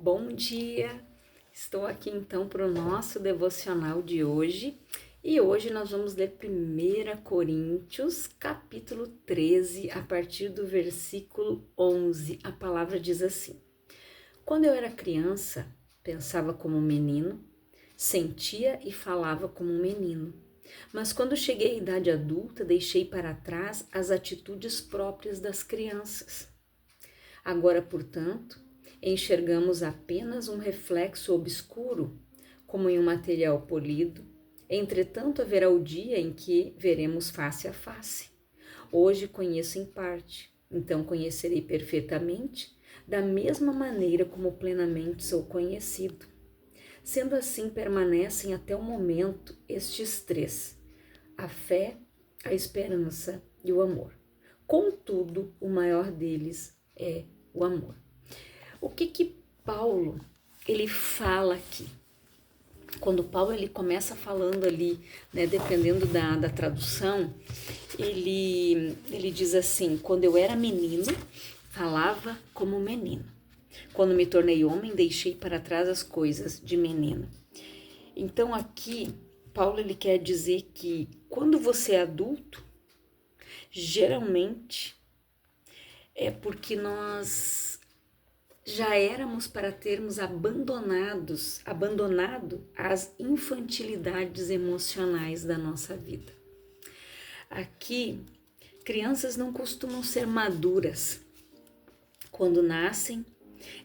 Bom dia! Estou aqui então para o nosso devocional de hoje e hoje nós vamos ler 1 Coríntios, capítulo 13, a partir do versículo 11. A palavra diz assim: Quando eu era criança, pensava como um menino, sentia e falava como um menino. Mas quando cheguei à idade adulta, deixei para trás as atitudes próprias das crianças. Agora, portanto, enxergamos apenas um reflexo obscuro, como em um material polido. Entretanto, haverá o dia em que veremos face a face. Hoje conheço em parte, então conhecerei perfeitamente, da mesma maneira como plenamente sou conhecido. Sendo assim, permanecem até o momento estes três: a fé, a esperança e o amor. Contudo, o maior deles é o amor. O que Paulo ele fala aqui? Quando Paulo ele começa falando ali, né, dependendo da tradução, ele diz assim: quando eu era menino, falava como menino. Quando me tornei homem, deixei para trás as coisas de menino. Então aqui, Paulo ele quer dizer que quando você é adulto, geralmente é porque nós já éramos para termos abandonado as infantilidades emocionais da nossa vida. Aqui, crianças não costumam ser maduras. Quando nascem,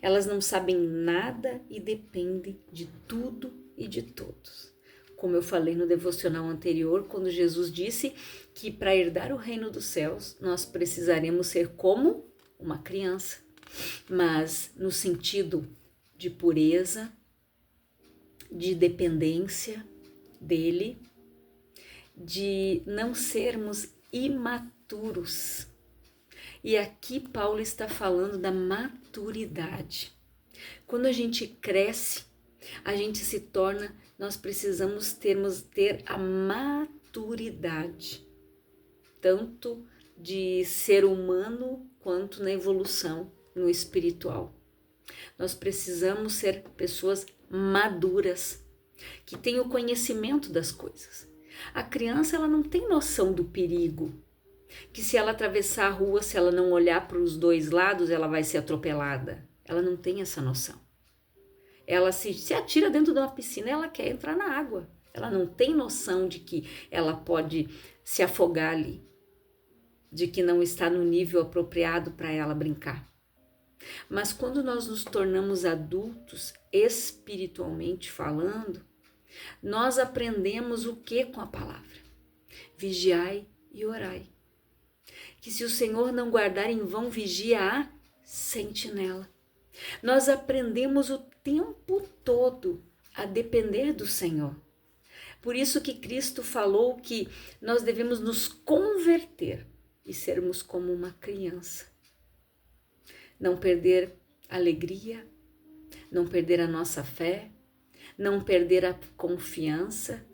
elas não sabem nada e dependem de tudo e de todos. Como eu falei no devocional anterior, quando Jesus disse que para herdar o reino dos céus, nós precisaremos ser como uma criança, mas no sentido de pureza, de dependência dele, de não sermos imaturos. E aqui Paulo está falando da maturidade. Quando a gente cresce, a gente se torna, nós precisamos ter a maturidade, tanto de ser humano quanto na evolução no espiritual. Nós precisamos ser pessoas maduras, que têm o conhecimento das coisas. A criança ela não tem noção do perigo, que se ela atravessar a rua, se ela não olhar para os dois lados, ela vai ser atropelada. Ela não tem essa noção. Ela se atira dentro de uma piscina, ela quer entrar na água. Ela não tem noção de que ela pode se afogar ali, de que não está no nível apropriado para ela brincar. Mas quando nós nos tornamos adultos, espiritualmente falando, nós aprendemos o que com a palavra? Vigiai e orai. Que se o Senhor não guardar, em vão vigia a sentinela. Nós aprendemos o tempo todo a depender do Senhor. Por isso que Cristo falou que nós devemos nos converter e sermos como uma criança. Não perder a alegria, não perder a nossa fé, não perder a confiança,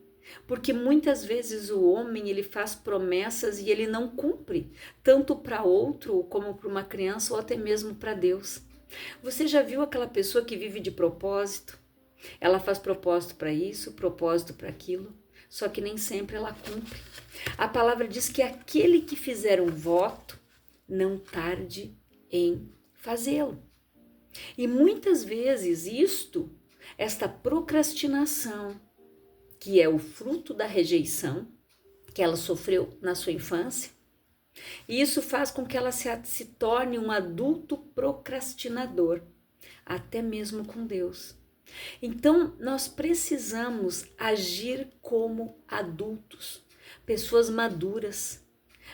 porque muitas vezes o homem ele faz promessas e ele não cumpre, tanto para outro como para uma criança ou até mesmo para Deus. Você já viu aquela pessoa que vive de propósito? Ela faz propósito para isso, propósito para aquilo, só que nem sempre ela cumpre. A palavra diz que aquele que fizer um voto, não tarde em fazê-lo. E muitas vezes esta procrastinação, que é o fruto da rejeição que ela sofreu na sua infância, e isso faz com que ela se torne um adulto procrastinador, até mesmo com Deus. Então, nós precisamos agir como adultos, pessoas maduras.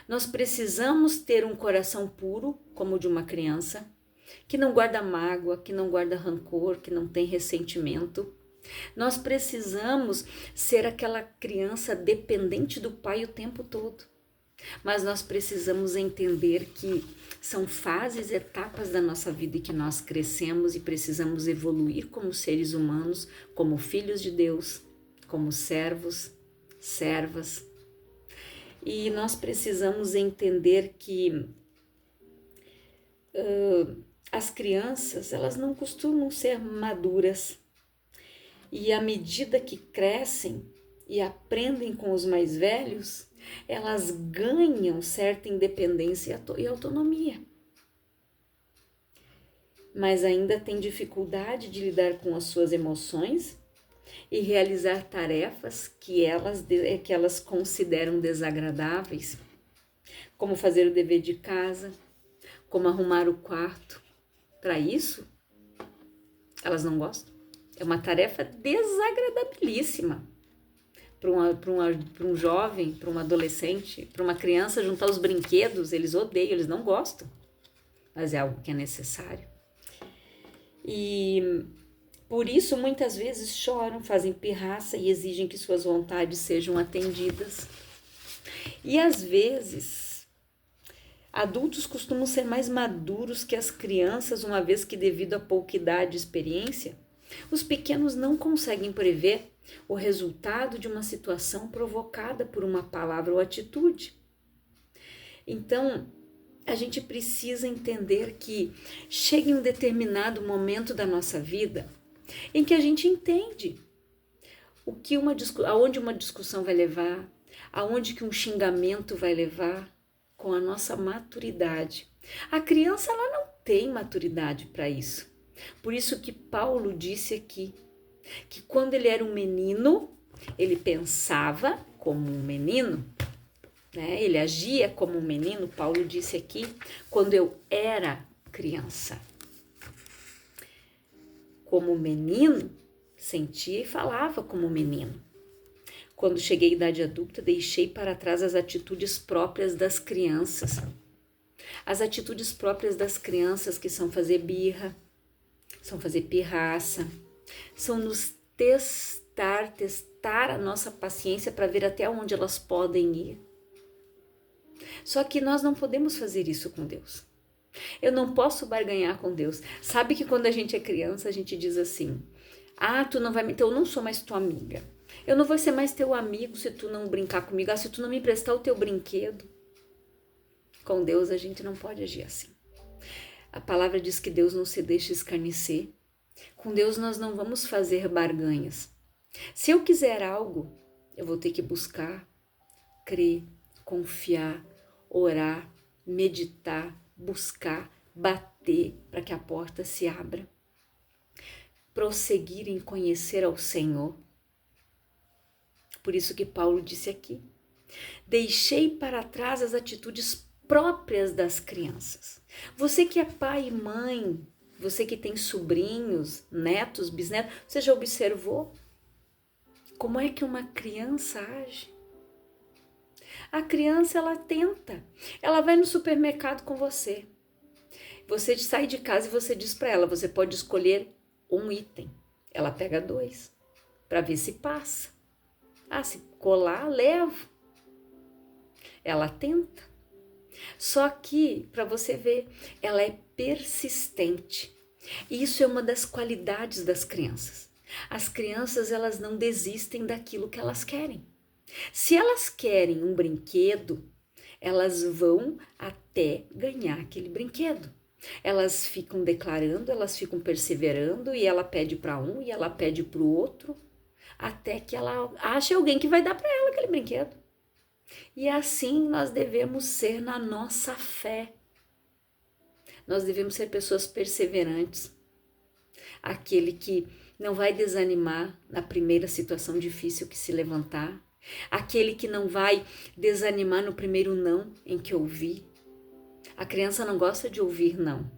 Nós precisamos ter um coração puro, como o de uma criança, que não guarda mágoa, que não guarda rancor, que não tem ressentimento. Nós precisamos ser aquela criança dependente do pai o tempo todo. Mas nós precisamos entender que são fases, etapas da nossa vida e que nós crescemos e precisamos evoluir como seres humanos, como filhos de Deus, como servos, servas. E nós precisamos entender que as crianças, elas não costumam ser maduras. E à medida que crescem e aprendem com os mais velhos, elas ganham certa independência e autonomia. Mas ainda têm dificuldade de lidar com as suas emoções e realizar tarefas que elas consideram desagradáveis, como fazer o dever de casa, como arrumar o quarto. Para isso, elas não gostam. É uma tarefa desagradabilíssima para um jovem, para um adolescente, para uma criança juntar os brinquedos. Eles odeiam, eles não gostam, mas é algo que é necessário. E por isso muitas vezes choram, fazem pirraça e exigem que suas vontades sejam atendidas. E às vezes adultos costumam ser mais maduros que as crianças, uma vez que, devido à pouca idade e experiência, os pequenos não conseguem prever o resultado de uma situação provocada por uma palavra ou atitude. Então, a gente precisa entender que chega em um determinado momento da nossa vida em que a gente entende aonde uma discussão vai levar, aonde que um xingamento vai levar, com a nossa maturidade. A criança, ela não tem maturidade para isso. Por isso que Paulo disse aqui que quando ele era um menino, ele pensava como um menino, né? Ele agia como um menino. Paulo disse aqui, quando eu era criança. Como menino, sentia e falava como menino. Quando cheguei à idade adulta, deixei para trás as atitudes próprias das crianças. As atitudes próprias das crianças, que são fazer birra, são fazer pirraça, são nos testar a nossa paciência para ver até onde elas podem ir. Só que nós não podemos fazer isso com Deus. Eu não posso barganhar com Deus. Sabe que quando a gente é criança, a gente diz assim: tu não vai me... Então eu não sou mais tua amiga. Eu não vou ser mais teu amigo se tu não brincar comigo. Se tu não me emprestar o teu brinquedo. Com Deus a gente não pode agir assim. A palavra diz que Deus não se deixa escarnecer. Com Deus nós não vamos fazer barganhas. Se eu quiser algo, eu vou ter que buscar, crer, confiar, orar, meditar, buscar, bater para que a porta se abra. Prosseguir em conhecer ao Senhor. Por isso que Paulo disse aqui: deixei para trás as atitudes próprias das crianças. Você que é pai e mãe, você que tem sobrinhos, netos, bisnetos, você já observou como é que uma criança age? A criança, ela tenta, ela vai no supermercado com você. Você sai de casa e você diz para ela, você pode escolher um item. Ela pega 2 para ver se passa. Se colar, levo. Ela tenta. Só que, para você ver, ela é persistente. E isso é uma das qualidades das crianças. As crianças, elas não desistem daquilo que elas querem. Se elas querem um brinquedo, elas vão até ganhar aquele brinquedo. Elas ficam declarando, elas ficam perseverando, e ela pede para um e ela pede para o outro, até que ela ache alguém que vai dar para ela aquele brinquedo. E assim nós devemos ser na nossa fé. Nós devemos ser pessoas perseverantes. Aquele que não vai desanimar na primeira situação difícil que se levantar. Aquele que não vai desanimar no primeiro não em que ouvir. A criança não gosta de ouvir não.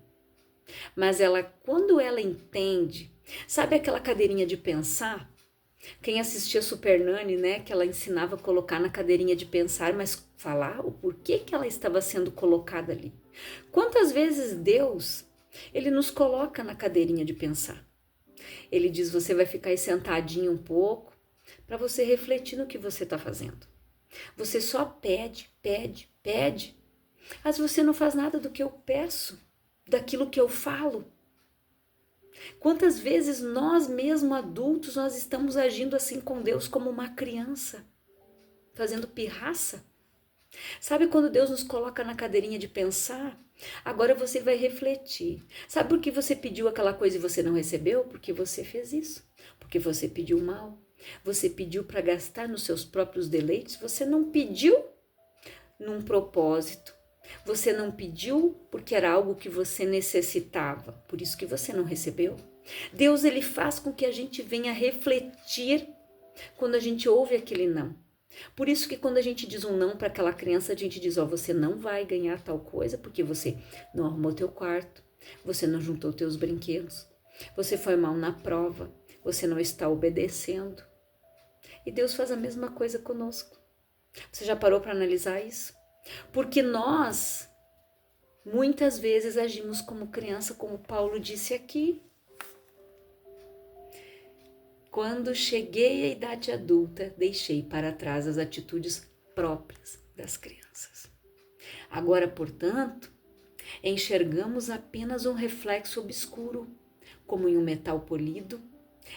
Mas ela, quando ela entende, sabe aquela cadeirinha de pensar? Quem assistia Super Nanny, né, que ela ensinava a colocar na cadeirinha de pensar, mas falar o porquê que ela estava sendo colocada ali. Quantas vezes Deus, ele nos coloca na cadeirinha de pensar. Ele diz, você vai ficar aí sentadinho um pouco, para você refletir no que você está fazendo. Você só pede, pede, pede. Mas você não faz nada do que eu peço, daquilo que eu falo. Quantas vezes nós mesmos adultos, nós estamos agindo assim com Deus como uma criança, fazendo pirraça? Sabe quando Deus nos coloca na cadeirinha de pensar? Agora você vai refletir. Sabe por que você pediu aquela coisa e você não recebeu? Porque você fez isso. Porque você pediu mal. Você pediu para gastar nos seus próprios deleites. Você não pediu num propósito. Você não pediu porque era algo que você necessitava. Por isso que você não recebeu. Deus, ele faz com que a gente venha refletir quando a gente ouve aquele não. Por isso que quando a gente diz um não para aquela criança, a gente diz, você não vai ganhar tal coisa porque você não arrumou teu quarto, você não juntou teus brinquedos, você foi mal na prova, você não está obedecendo. E Deus faz a mesma coisa conosco. Você já parou para analisar isso? Porque nós, muitas vezes, agimos como criança, como Paulo disse aqui. Quando cheguei à idade adulta, deixei para trás as atitudes próprias das crianças. Agora, portanto, enxergamos apenas um reflexo obscuro, como em um metal polido.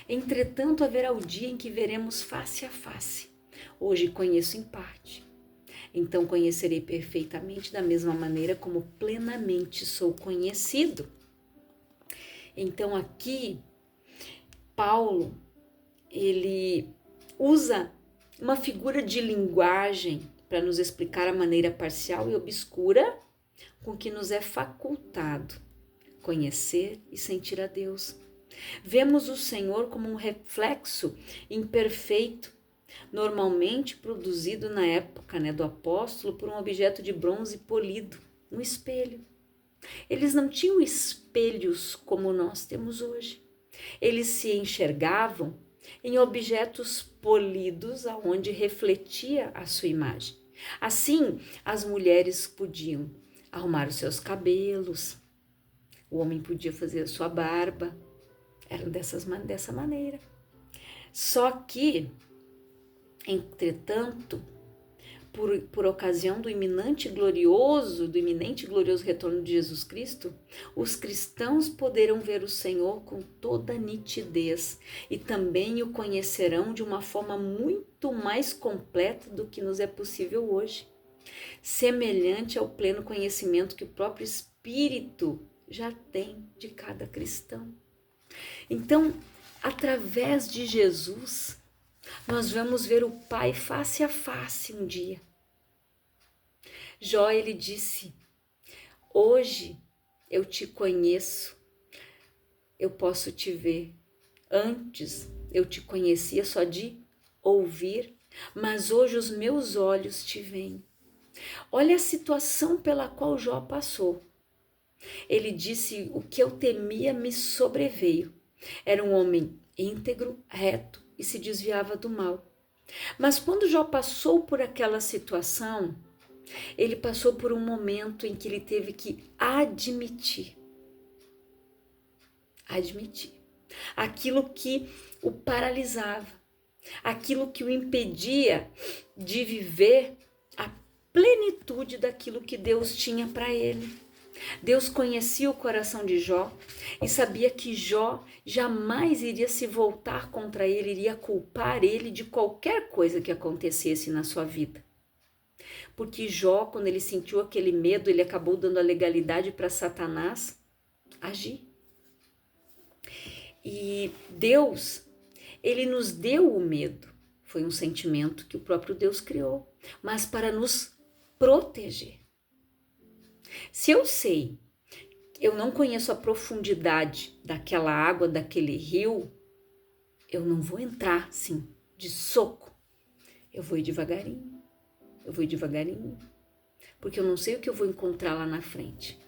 Entretanto, haverá o dia em que veremos face a face. Hoje conheço em parte. Então conhecerei perfeitamente da mesma maneira como plenamente sou conhecido. Então aqui, Paulo, ele usa uma figura de linguagem para nos explicar a maneira parcial e obscura com que nos é facultado conhecer e sentir a Deus. Vemos o Senhor como um reflexo imperfeito, normalmente produzido na época do apóstolo por um objeto de bronze polido, um espelho. Eles não tinham espelhos como nós temos hoje. Eles se enxergavam em objetos polidos aonde refletia a sua imagem. Assim, as mulheres podiam arrumar os seus cabelos, o homem podia fazer a sua barba, era dessa maneira. Só que, entretanto, por ocasião do iminente e glorioso retorno de Jesus Cristo, os cristãos poderão ver o Senhor com toda nitidez e também o conhecerão de uma forma muito mais completa do que nos é possível hoje, semelhante ao pleno conhecimento que o próprio Espírito já tem de cada cristão. Então, através de Jesus, nós vamos ver o Pai face a face um dia. Jó, ele disse, hoje eu te conheço, eu posso te ver. Antes eu te conhecia só de ouvir, mas hoje os meus olhos te veem. Olha a situação pela qual Jó passou. Ele disse, o que eu temia me sobreveio. Era um homem íntegro, reto e se desviava do mal. Mas quando Jó passou por aquela situação, ele passou por um momento em que ele teve que admitir aquilo que o paralisava, aquilo que o impedia de viver a plenitude daquilo que Deus tinha para ele. Deus conhecia o coração de Jó e sabia que Jó jamais iria se voltar contra ele, iria culpar ele de qualquer coisa que acontecesse na sua vida. Porque Jó, quando ele sentiu aquele medo, ele acabou dando a legalidade para Satanás agir. E Deus, ele nos deu o medo. Foi um sentimento que o próprio Deus criou, mas para nos proteger. Se eu sei, eu não conheço a profundidade daquela água, daquele rio, eu não vou entrar assim, de soco. Eu vou ir devagarinho, porque eu não sei o que eu vou encontrar lá na frente.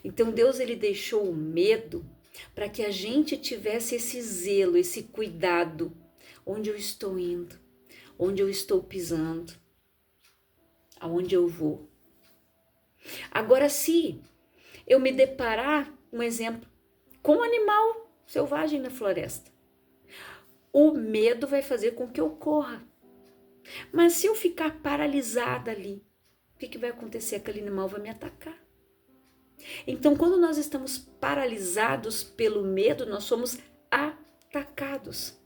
Então Deus, ele deixou o medo para que a gente tivesse esse zelo, esse cuidado, onde eu estou indo, onde eu estou pisando, aonde eu vou. Agora, se eu me deparar, um exemplo, com um animal selvagem na floresta, o medo vai fazer com que eu corra. Mas se eu ficar paralisada ali, o que vai acontecer? Aquele animal vai me atacar. Então, quando nós estamos paralisados pelo medo, nós somos atacados.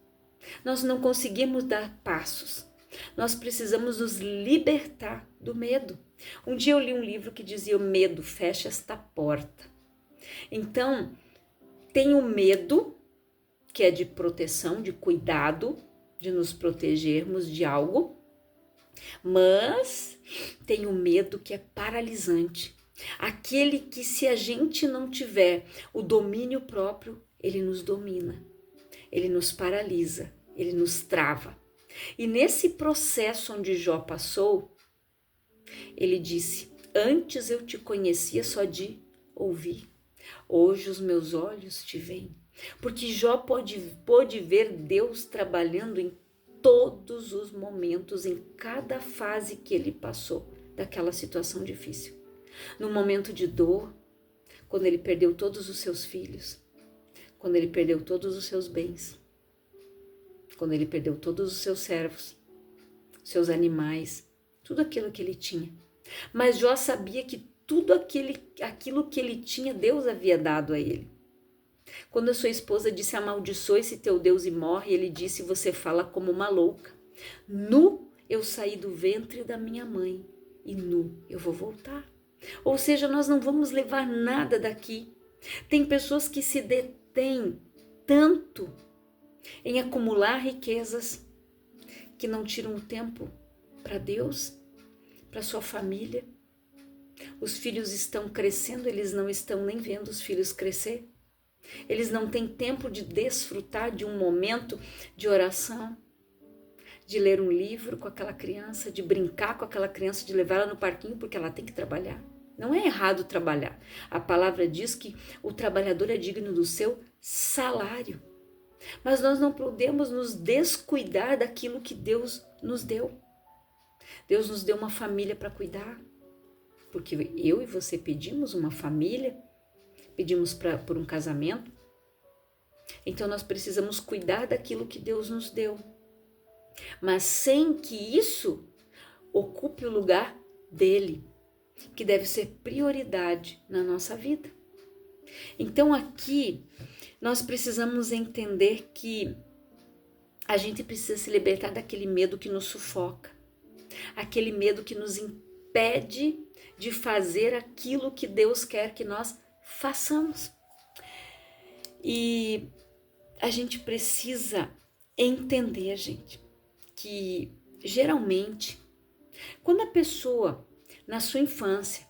Nós não conseguimos dar passos. Nós precisamos nos libertar do medo. Um dia eu li um livro que dizia: o medo fecha esta porta. Então, tem o medo, que é de proteção, de cuidado, de nos protegermos de algo, mas tem o medo que é paralisante. Aquele que, se a gente não tiver o domínio próprio, ele nos domina, ele nos paralisa, ele nos trava. E nesse processo onde Jó passou, ele disse: antes eu te conhecia só de ouvir, hoje os meus olhos te veem. Porque Jó pôde ver Deus trabalhando em todos os momentos, em cada fase que ele passou daquela situação difícil. No momento de dor, quando ele perdeu todos os seus filhos, quando ele perdeu todos os seus bens, quando ele perdeu todos os seus servos, seus animais, tudo aquilo que ele tinha. Mas Jó sabia que tudo aquilo que ele tinha, Deus havia dado a ele. Quando a sua esposa disse: amaldiçoe-se teu Deus e morre, ele disse: você fala como uma louca. Nu eu saí do ventre da minha mãe e nu eu vou voltar. Ou seja, nós não vamos levar nada daqui. Tem pessoas que se detêm tanto em acumular riquezas que não tiram o tempo para Deus, para sua família. Os filhos estão crescendo, eles não estão nem vendo os filhos crescer. Eles não têm tempo de desfrutar de um momento de oração, de ler um livro com aquela criança, de brincar com aquela criança, de levar ela no parquinho porque ela tem que trabalhar. Não é errado trabalhar. A palavra diz que o trabalhador é digno do seu salário. Mas nós não podemos nos descuidar daquilo que Deus nos deu. Deus nos deu uma família para cuidar, porque eu e você pedimos uma família, pedimos por um casamento. Então nós precisamos cuidar daquilo que Deus nos deu, mas sem que isso ocupe o lugar dele, que deve ser prioridade na nossa vida. Então aqui nós precisamos entender que a gente precisa se libertar daquele medo que nos sufoca, aquele medo que nos impede de fazer aquilo que Deus quer que nós façamos. E a gente precisa entender, gente, que geralmente, quando a pessoa, na sua infância,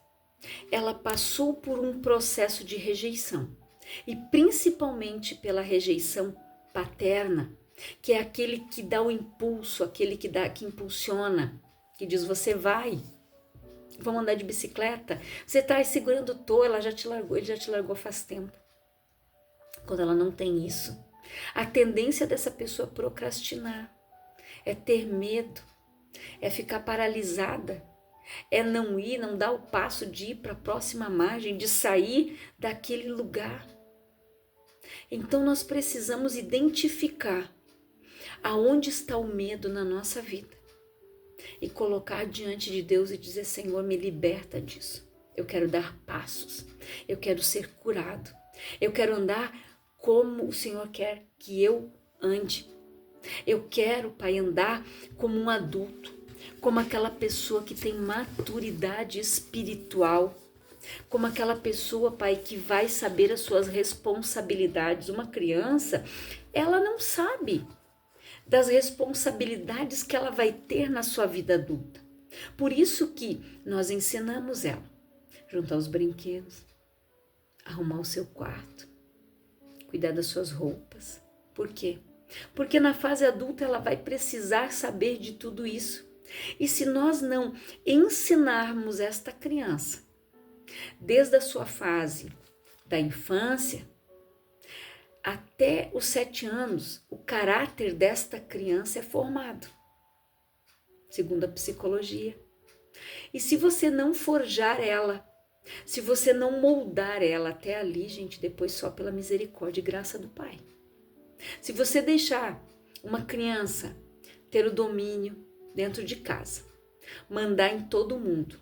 ela passou por um processo de rejeição, e principalmente pela rejeição paterna, que é aquele que dá o impulso, aquele que impulsiona, que diz: você vai, vamos andar de bicicleta, você está segurando o touro, ela já te largou, ele já te largou faz tempo. Quando ela não tem isso, a tendência dessa pessoa é procrastinar, é ter medo, é ficar paralisada, é não ir, não dar o passo de ir para a próxima margem, de sair daquele lugar. Então nós precisamos identificar aonde está o medo na nossa vida e colocar diante de Deus e dizer: Senhor, me liberta disso. Eu quero dar passos, eu quero ser curado, eu quero andar como o Senhor quer que eu ande. Eu quero, Pai, andar como um adulto, como aquela pessoa que tem maturidade espiritual, como aquela pessoa, Pai, que vai saber as suas responsabilidades. Uma criança, ela não sabe das responsabilidades que ela vai ter na sua vida adulta. Por isso que nós ensinamos ela a juntar os brinquedos, arrumar o seu quarto, cuidar das suas roupas. Por quê? Porque na fase adulta ela vai precisar saber de tudo isso. E se nós não ensinarmos esta criança, desde a sua fase da infância até os 7 anos, o caráter desta criança é formado, segundo a psicologia. E se você não forjar ela, se você não moldar ela até ali, gente, depois só pela misericórdia e graça do Pai. Se você deixar uma criança ter o domínio dentro de casa, mandar em todo mundo,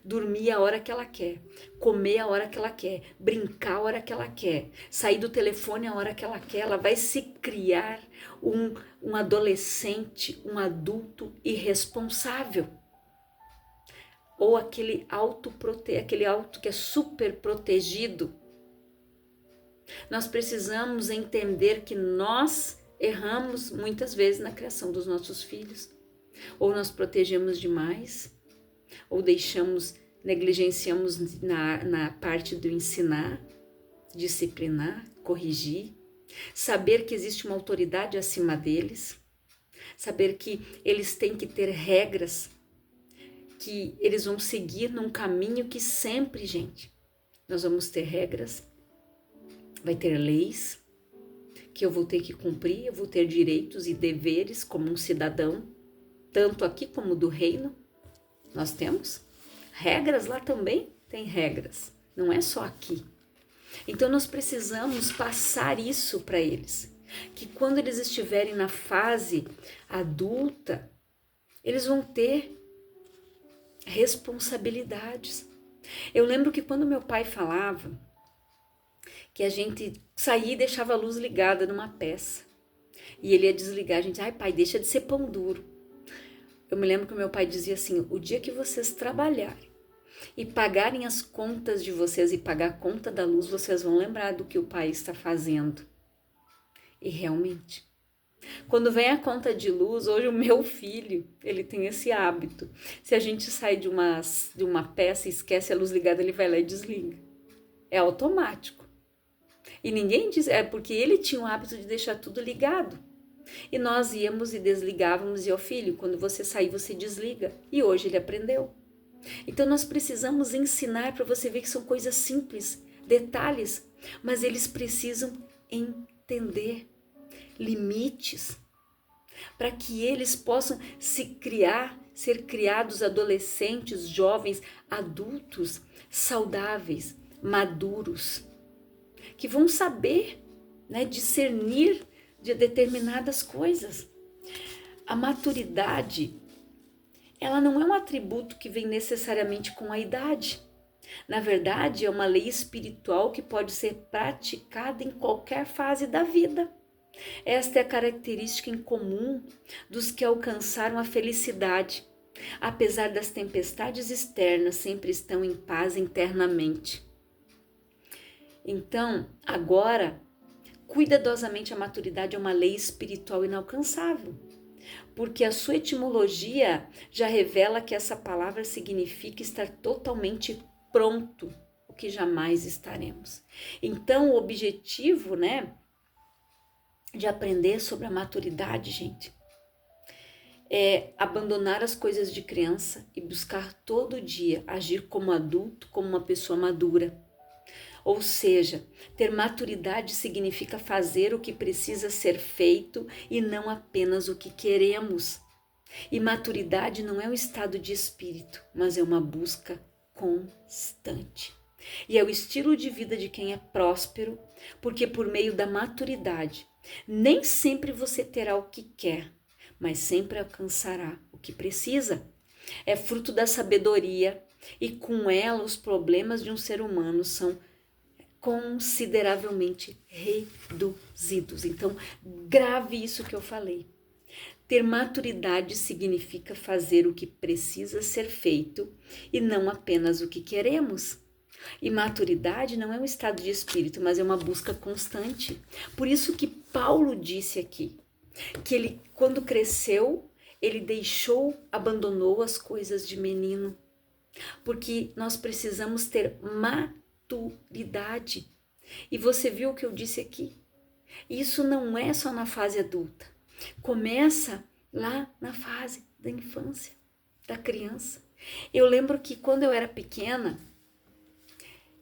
dormir a hora que ela quer, comer a hora que ela quer, brincar a hora que ela quer, sair do telefone a hora que ela quer. Ela vai se criar um adolescente, um adulto irresponsável. Ou aquele auto que é super protegido. Nós precisamos entender que nós erramos muitas vezes na criação dos nossos filhos. Ou nós protegemos demais, ou negligenciamos na parte do ensinar, disciplinar, corrigir, saber que existe uma autoridade acima deles, saber que eles têm que ter regras, que eles vão seguir num caminho que sempre, gente, nós vamos ter regras, vai ter leis que eu vou ter que cumprir, eu vou ter direitos e deveres como um cidadão, tanto aqui como do reino. Nós temos regras lá também, tem regras, não é só aqui. Então nós precisamos passar isso para eles, que quando eles estiverem na fase adulta, eles vão ter responsabilidades. Eu lembro que quando meu pai falava que a gente saía e deixava a luz ligada numa peça, e ele ia desligar, a gente, ai pai, deixa de ser pão duro. Eu me lembro que meu pai dizia assim, o dia que vocês trabalharem e pagarem as contas de vocês e pagar a conta da luz, vocês vão lembrar do que o pai está fazendo. E realmente, quando vem a conta de luz, hoje o meu filho, ele tem esse hábito. Se a gente sai de uma peça e esquece a luz ligada, ele vai lá e desliga. É automático. E ninguém diz, é porque ele tinha o hábito de deixar tudo ligado. E nós íamos e desligávamos, e ó filho, quando você sair, você desliga. E hoje ele aprendeu. Então nós precisamos ensinar, para você ver que são coisas simples, detalhes, mas eles precisam entender limites, para que eles possam ser criados adolescentes, jovens, adultos, saudáveis, maduros, que vão saber, né, discernir de determinadas coisas. A maturidade, ela não é um atributo que vem necessariamente com a idade. Na verdade, é uma lei espiritual que pode ser praticada em qualquer fase da vida. Esta é a característica em comum dos que alcançaram a felicidade. Apesar das tempestades externas, sempre estão em paz internamente. Então, agora, cuidadosamente, a maturidade é uma lei espiritual inalcançável, porque a sua etimologia já revela que essa palavra significa estar totalmente pronto, o que jamais estaremos. Então, o objetivo, né, de aprender sobre a maturidade, gente, é abandonar as coisas de criança e buscar todo dia agir como adulto, como uma pessoa madura. Ou seja, ter maturidade significa fazer o que precisa ser feito e não apenas o que queremos. E maturidade não é um estado de espírito, mas é uma busca constante. E é o estilo de vida de quem é próspero, porque por meio da maturidade, nem sempre você terá o que quer, mas sempre alcançará o que precisa. É fruto da sabedoria e com ela os problemas de um ser humano são consideravelmente reduzidos. Então, grave isso que eu falei. Ter maturidade significa fazer o que precisa ser feito e não apenas o que queremos. E maturidade não é um estado de espírito, mas é uma busca constante. Por isso que Paulo disse aqui, que ele, quando cresceu, ele abandonou as coisas de menino. Porque nós precisamos ter maturidade. E você viu o que eu disse aqui? Isso não é só na fase adulta. Começa lá na fase da infância, da criança. Eu lembro que quando eu era pequena,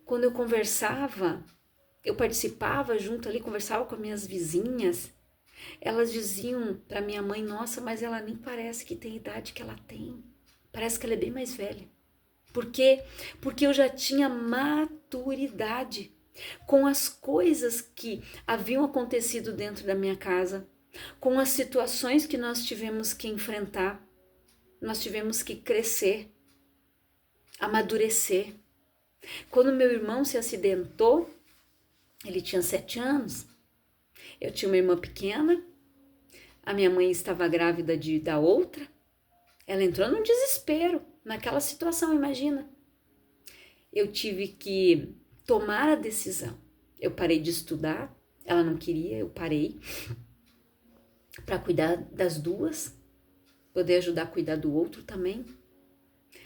quando eu conversava, eu participava junto ali, conversava com as minhas vizinhas, elas diziam para minha mãe, nossa, mas ela nem parece que tem a idade que ela tem. Parece que ela é bem mais velha. Por quê? Porque eu já tinha maturidade com as coisas que haviam acontecido dentro da minha casa, com as situações que nós tivemos que enfrentar, nós tivemos que crescer. amadurecer. Quando meu irmão se acidentou, ele tinha 7 anos, eu tinha uma irmã pequena, a minha mãe estava grávida da outra, ela entrou num desespero, naquela situação, imagina. Eu tive que tomar a decisão. Eu parei de estudar, ela não queria, eu parei para cuidar das duas, poder ajudar a cuidar do outro também.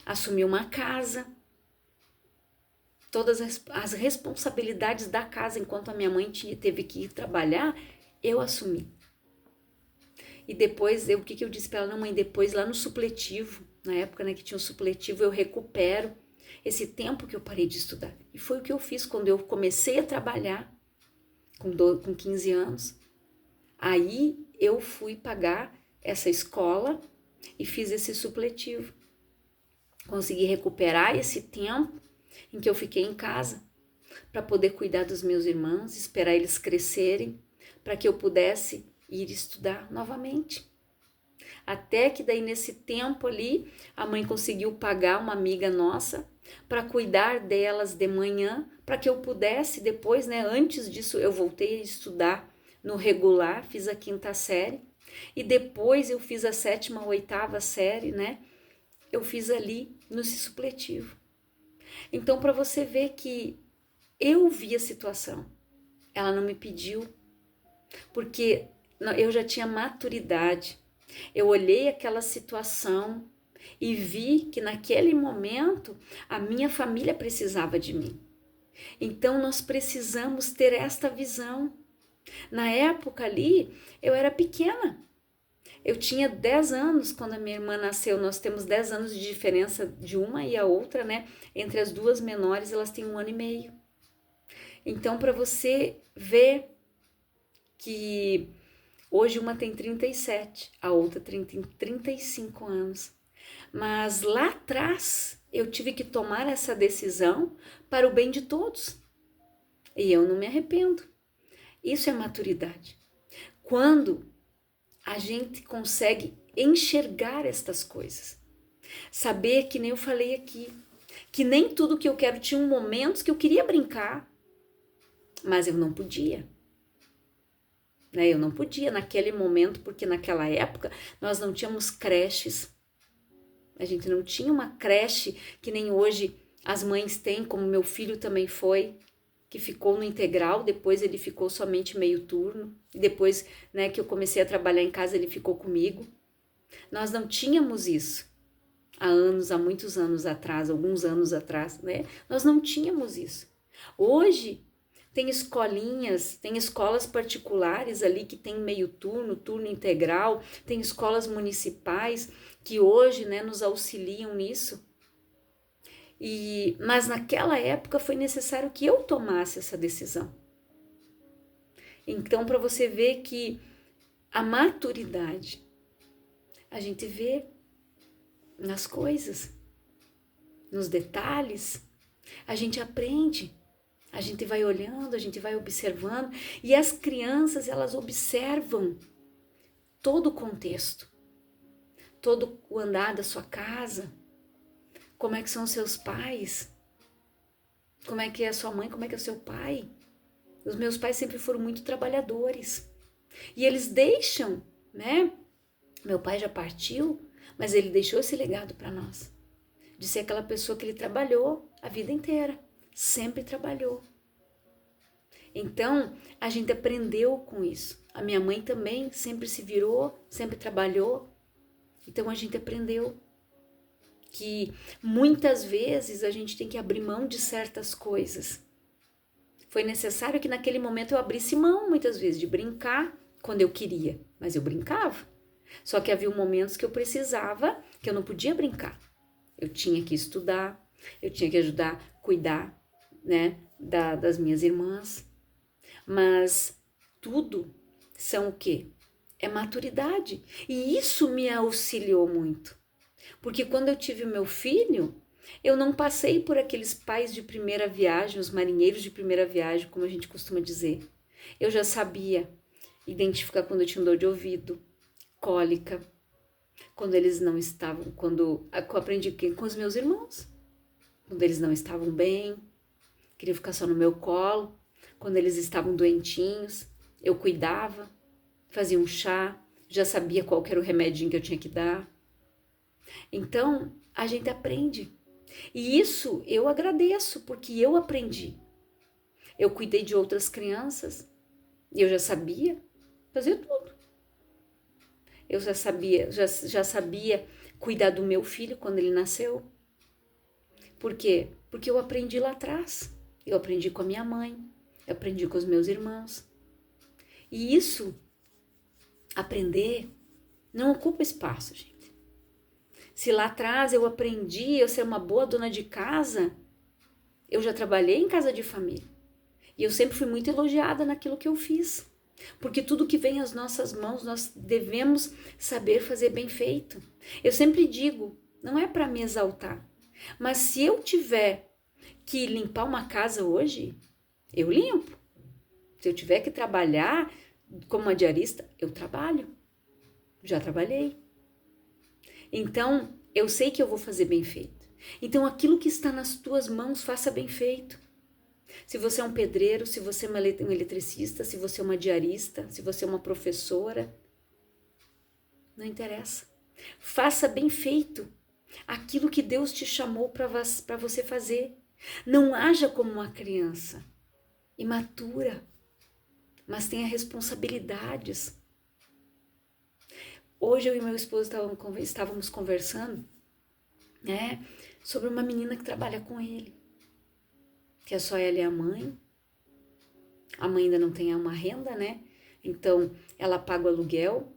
Assumi uma casa, todas as responsabilidades da casa, enquanto a minha mãe teve que ir trabalhar, eu assumi. E depois, o que eu disse para ela? Não, mãe, depois lá no supletivo, na época, né, que tinha o supletivo, eu recupero esse tempo que eu parei de estudar. E foi o que eu fiz quando eu comecei a trabalhar, com 15 anos. Aí eu fui pagar essa escola e fiz esse supletivo. Consegui recuperar esse tempo em que eu fiquei em casa para poder cuidar dos meus irmãos, esperar eles crescerem, para que eu pudesse ir estudar novamente. Até que daí nesse tempo ali, a mãe conseguiu pagar uma amiga nossa para cuidar delas de manhã, para que eu pudesse depois, né, antes disso eu voltei a estudar no regular, fiz a 5ª série, e depois eu fiz a 7ª, 8ª série, né, eu fiz ali no supletivo. Então, para você ver que eu vi a situação, ela não me pediu, porque eu já tinha maturidade. Eu olhei aquela situação e vi que naquele momento a minha família precisava de mim. Então nós precisamos ter esta visão. Na época ali, eu era pequena. Eu tinha 10 anos quando a minha irmã nasceu. Nós temos 10 anos de diferença de uma e a outra, né? Entre as duas menores, elas têm 1 ano e meio. Então, para você ver que hoje uma tem 37, a outra tem 35 anos. Mas lá atrás eu tive que tomar essa decisão para o bem de todos. E eu não me arrependo. Isso é maturidade. Quando a gente consegue enxergar estas coisas. Saber que nem eu falei aqui, que nem tudo que eu quero, tinha momentos que eu queria brincar, mas eu não podia. Eu não podia naquele momento, porque naquela época nós não tínhamos creches. A gente não tinha uma creche que nem hoje as mães têm, como meu filho também foi, que ficou no integral, depois ele ficou somente meio turno, e depois, né, que eu comecei a trabalhar em casa, ele ficou comigo. Nós não tínhamos isso há muitos anos atrás, alguns anos atrás, né? Nós não tínhamos isso. Hoje tem escolinhas, tem escolas particulares ali que tem meio turno, turno integral, tem escolas municipais que hoje, né, nos auxiliam nisso. Mas naquela época foi necessário que eu tomasse essa decisão. Então, para você ver que a maturidade a gente vê nas coisas, nos detalhes, a gente aprende. A gente vai olhando, a gente vai observando, e as crianças, elas observam todo o contexto, todo o andar da sua casa, como é que são seus pais, como é que é a sua mãe, como é que é o seu pai. Os meus pais sempre foram muito trabalhadores, e eles deixam, né? Meu pai já partiu, mas ele deixou esse legado para nós, de ser aquela pessoa que ele trabalhou a vida inteira. Sempre trabalhou. Então, a gente aprendeu com isso. A minha mãe também sempre se virou, sempre trabalhou. Então, a gente aprendeu que muitas vezes a gente tem que abrir mão de certas coisas. Foi necessário que naquele momento eu abrisse mão, muitas vezes, de brincar quando eu queria. Mas eu brincava. Só que havia momentos que eu precisava, que eu não podia brincar. Eu tinha que estudar, eu tinha que ajudar, cuidar, né, das minhas irmãs, mas tudo são o quê? É maturidade, e isso me auxiliou muito, porque quando eu tive o meu filho, eu não passei por aqueles pais de primeira viagem, os marinheiros de primeira viagem, como a gente costuma dizer. Eu já sabia identificar quando eu tinha dor de ouvido, cólica, quando eles não estavam, quando eu aprendi com os meus irmãos. quando eles não estavam bem, queriam ficar só no meu colo. Quando eles estavam doentinhos, eu cuidava, fazia um chá, já sabia qual que era o remedinho que eu tinha que dar. Então, a gente aprende. E isso eu agradeço, porque eu aprendi. Eu cuidei de outras crianças, eu já sabia fazer tudo. Eu já sabia cuidar do meu filho quando ele nasceu. Por quê? Porque eu aprendi lá atrás. Eu aprendi com a minha mãe, eu aprendi com os meus irmãos. E isso, aprender, não ocupa espaço, gente. Se lá atrás eu aprendi a ser uma boa dona de casa, eu já trabalhei em casa de família. E eu sempre fui muito elogiada naquilo que eu fiz. Porque tudo que vem às nossas mãos, nós devemos saber fazer bem feito. Eu sempre digo, não é para me exaltar, mas se eu tiver que limpar uma casa hoje, eu limpo. Se eu tiver que trabalhar como uma diarista, eu trabalho. Já trabalhei. Então, eu sei que eu vou fazer bem feito. Então, aquilo que está nas tuas mãos, faça bem feito. Se você é um pedreiro, se você é um eletricista, se você é uma diarista, se você é uma professora, não interessa. Faça bem feito aquilo que Deus te chamou para você fazer. Não haja como uma criança imatura, mas tenha responsabilidades. Hoje eu e meu esposo estávamos conversando, né, sobre uma menina que trabalha com ele, que é só ela e a mãe. A mãe ainda não tem uma renda, né? Então ela paga o aluguel,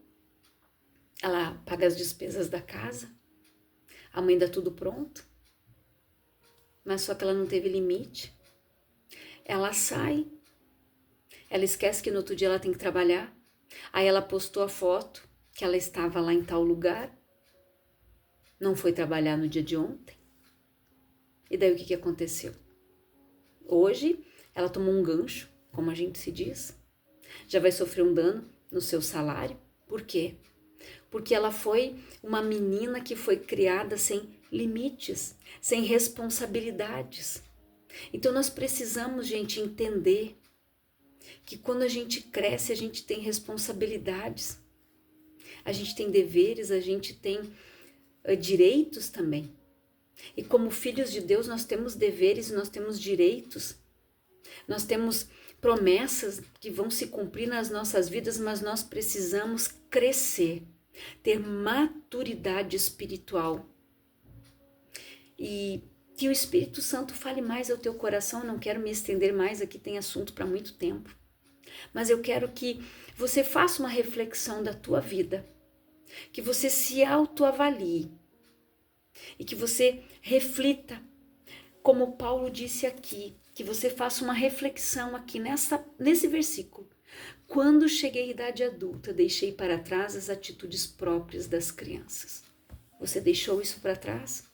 ela paga as despesas da casa, a mãe dá tudo pronto, mas só que ela não teve limite. Ela sai, ela esquece que no outro dia ela tem que trabalhar. Aí ela postou a foto que ela estava lá em tal lugar, não foi trabalhar no dia de ontem. E daí o que aconteceu? Hoje ela tomou um gancho, como a gente se diz, já vai sofrer um dano no seu salário. Por quê? Porque ela foi uma menina que foi criada sem limites, sem responsabilidades. Então nós precisamos, gente, entender que quando a gente cresce, a gente tem responsabilidades, a gente tem deveres, a gente tem direitos também. E como filhos de Deus, nós temos deveres, nós temos direitos, nós temos promessas que vão se cumprir nas nossas vidas, mas nós precisamos crescer, ter maturidade espiritual. E que o Espírito Santo fale mais ao teu coração. Eu não quero me estender mais, aqui tem assunto para muito tempo. Mas eu quero que você faça uma reflexão da tua vida, que você se autoavalie e que você reflita, como Paulo disse aqui, que você faça uma reflexão aqui nesse versículo. Quando cheguei à idade adulta, deixei para trás as atitudes próprias das crianças. Você deixou isso para trás?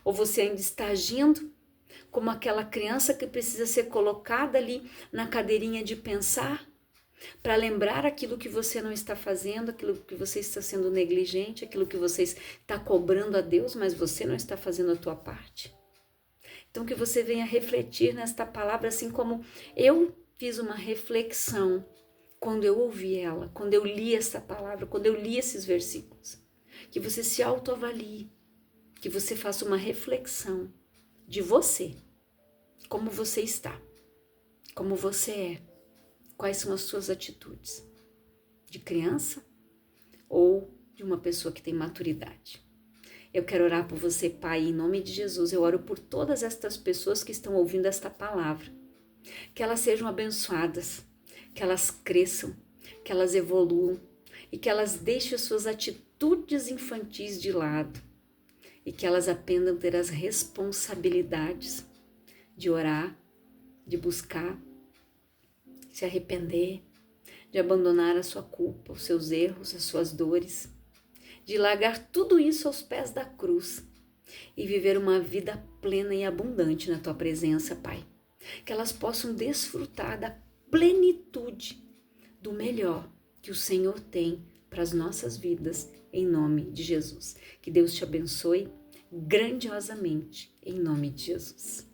Ou você ainda está agindo como aquela criança que precisa ser colocada ali na cadeirinha de pensar, para lembrar aquilo que você não está fazendo, aquilo que você está sendo negligente, aquilo que você está cobrando a Deus, mas você não está fazendo a tua parte? Então que você venha refletir nesta palavra, assim como eu fiz uma reflexão quando eu ouvi ela, quando eu li essa palavra, quando eu li esses versículos. Que você se autoavalie, que você faça uma reflexão de você, como você está, como você é, quais são as suas atitudes, de criança ou de uma pessoa que tem maturidade. Eu quero orar por você, Pai, em nome de Jesus. Eu oro por todas estas pessoas que estão ouvindo esta palavra, que elas sejam abençoadas, que elas cresçam, que elas evoluam e que elas deixem as suas atitudes infantis de lado e que elas aprendam a ter as responsabilidades de orar, de buscar, se arrepender, de abandonar a sua culpa, os seus erros, as suas dores, de largar tudo isso aos pés da cruz e viver uma vida plena e abundante na tua presença, Pai. Que elas possam desfrutar da plenitude do melhor que o Senhor tem para as nossas vidas, em nome de Jesus. Que Deus te abençoe. grandiosamente, em nome de Jesus.